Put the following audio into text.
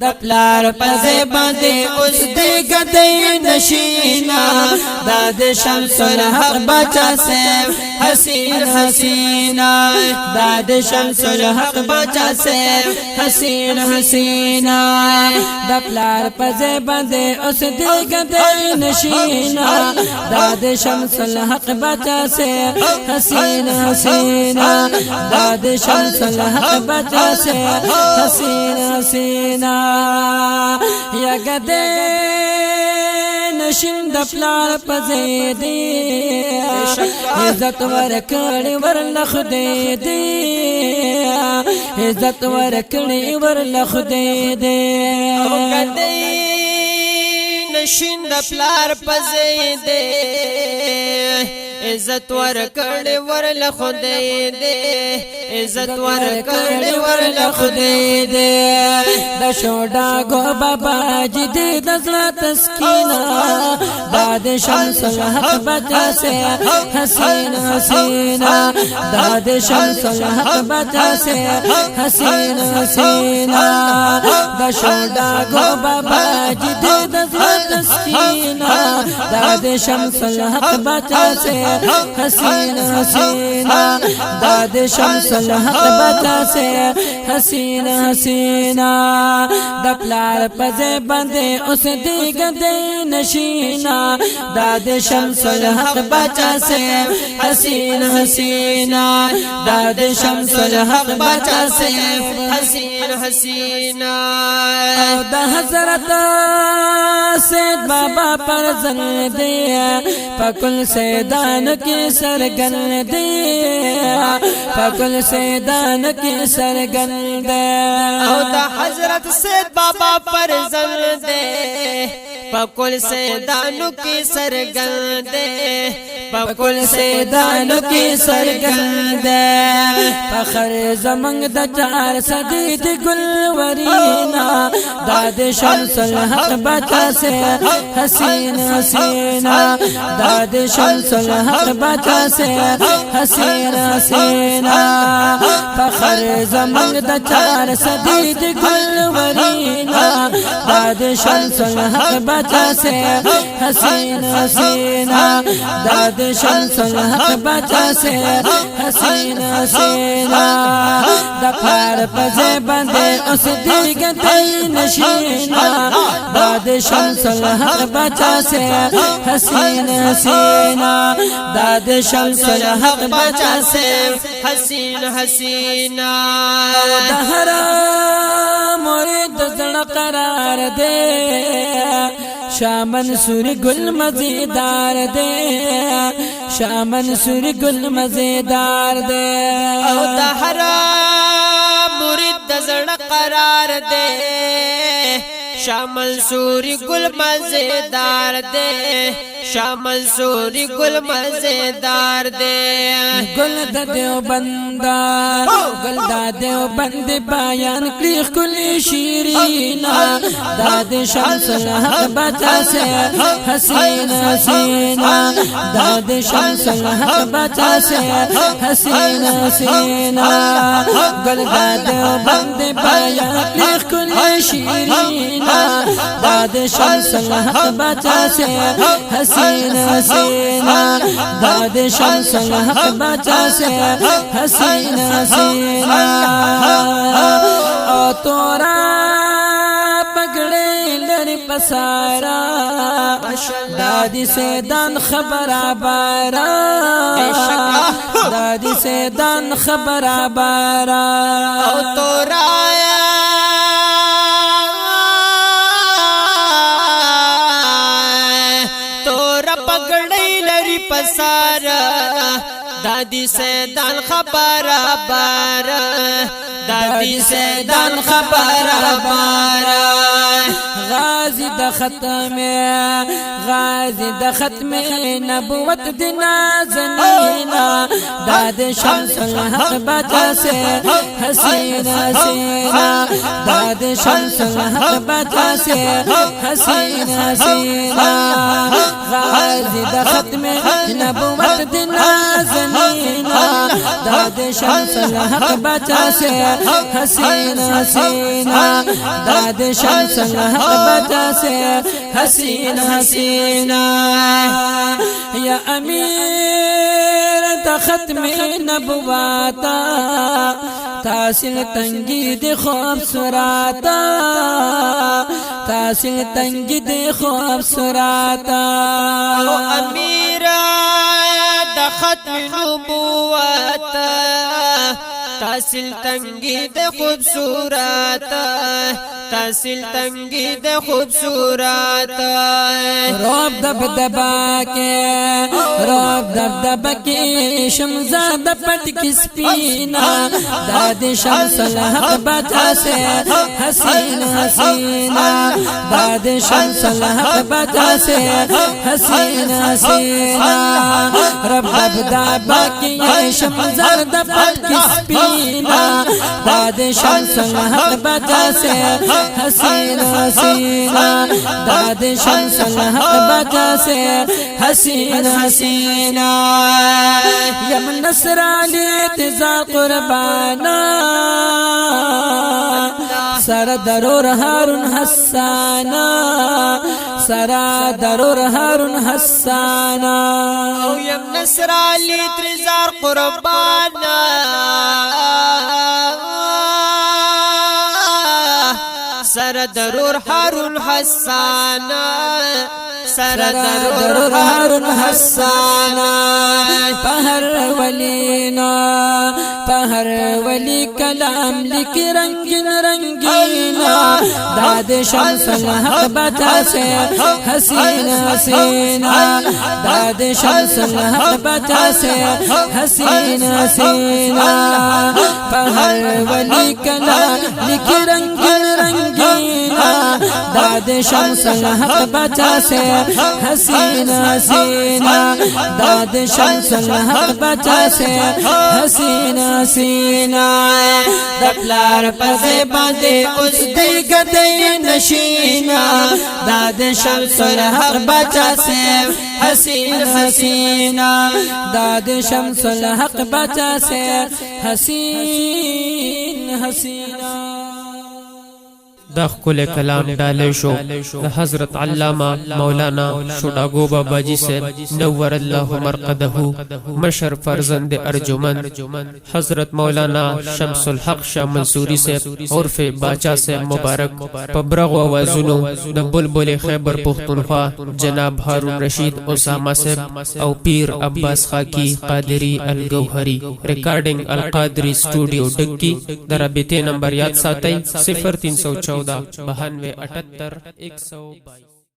د پلار پزې باندې اوس دې ګدې نشینا د شمس الحق بچا سے حسین حسینا د شمس الحق بچا سے حسین حسینا د پلار پزې باندې اوس دې ګدې نشینا د شمس الحق بچا سے حسین حسینا د شمس الحق بچا سے حسین حسینا یا گدے نشین د پلار پزې دی عزت ورکړې ورلخ دې دی عزت ورکړې ورلخ دې دی او گدے نشین د پلار پزې دی عزت ورکړې ورل خدای دې عزت ورکړې ورل خدای دې د شوډا گو بابا جد د زړه تسکینا د شمس الحق بچا سے حسین حسینا د شمس الحق بچا سے حسین حسینا د شوډا گو بابا جد د زړه تسکینا د شمس الحق بچا سے حسین حسینا داد شمس الحق بچا سے حسین حسینا د پلار پزې باندې اوس دې ګدې نشینا داد شمس الحق بچا سے حسین حسینا داد شمس الحق بچا سے حسین حسینا د حضرت سید بابا پر زن دے پکل سیدان کی سرگن دے پکل سیدان کی سرگن دے او دا حضرت سید بابا پر زن دے پکل سیدانو کی سرگن دے پکل سیدانو کی سرگن دے فخر زمنگ دا چار صدید گل ورینا داد شمس الحق بچا سے حسین حسینا داد شمس الحق بچا سے حسین حسینا فخر زمنگ دا چار صدید گل ورینا داد شمس الحق بچا سے حسین حسینا داد شمس الحق بچا سے حسین حسینا د پلار پزې باندې اوس دې ګدې نشینا داد شمس الحق بچا سے حسین حسینا داد شمس الحق بچا سے حسین حسینا د هر مرید زړه قرار دے شاه منصور گل مزیدار دے شاه منصور گل مزیدار دے او د هر مرید د زړه قرار دے شاه منصور گل مزیدار دے شاه منصور گل مزیدار دے گل د دیوبند گل د دیوبند بیان کړي کلی شیرینا داد شمس الحق بچا سے حسین حسینا داد شمس الحق بچا سے حسین حسینا گل د دیوبند بیان کړي کلی شیرینا داد شمس الحق بچا سے حسین حسینا داد شمس الحق بچا سے حسین حسینا او تورا پگڑے لری پسارا دادی سے دان خبر بارا دادی سے دان خبر بارا او تورا پسارا دادی سیدان خبر بار دادی سیدان خبر بار غازی د ختم نبوت د نازنینا داد شمس الحق بچا سے حسین حسینا داد شمس الحق بچا سے حسین حسینا غازی د ختم نبوت د نازنینا داد شمس الحق بچا سے حسین حسینا داد شمس الحق بچا سے حسین حسینا یا امیر تا ختم نبواتا تاصل تنگی دی خوبصوراتا تاصل تنگی دی خوبصوراتا امیر دا ختم نبواتا تاصل تنگی دی خوبصوراتا تاصل تنگی دے خوبصورت روب دبدبا کے روب دبدبا کے شمزاد پٹ کی سپینا داد شمس الحق بچا سے حسین حسینا داد شمس الحق بچا سے حسین حسینا رب دبدبا کے شمزاد پٹ کی سپینا داد شمس الحق بچا سے حسین حسینا داد شمس الحق بچا سے حسین حسینا یم نصر علی تزا قربانا سر درور هارون حسانا سر درور هارون حسانا یم نصر علی تزا قربانا سر درور هارون حسانا سر درور هارون حسانا پہر ولینا پہر ولی کلام لکھ رنگین رنگینا داد شمس الحق بچا سے حسین حسینا داد شمس الحق بچا سے حسین حسینا پہر ولی کلام لکھ رنگین رنگینا داد شمس الحق بچا سے حسین حسینا داد شمس الحق بچا سے حسین حسینا دپلار پزے باندے اس دی گدے نشینا داد شمس الحق بچا سے حسین حسینا داد شمس الحق بچا سے حسین حسینا دا خکل کلام ڈالے شو دا حضرت علامہ مولانا شڈاگو بابا جی سے نور اللہ مرقدہ مشر فرزند ارجمن حضرت مولانا شمس الحق شاہ منصوری سے عرف باچا سے مبارک پبرغ وازنو دا بلبل خیبر پختونخوا جناب ہارون رشید اسامہ سے او پیر عباس خاکی قادری الگوہری ریکارڈنگ القادری اسٹوڈیو ڈکی دا رابطے نمبر یاد ساتھ 0314 92 78 122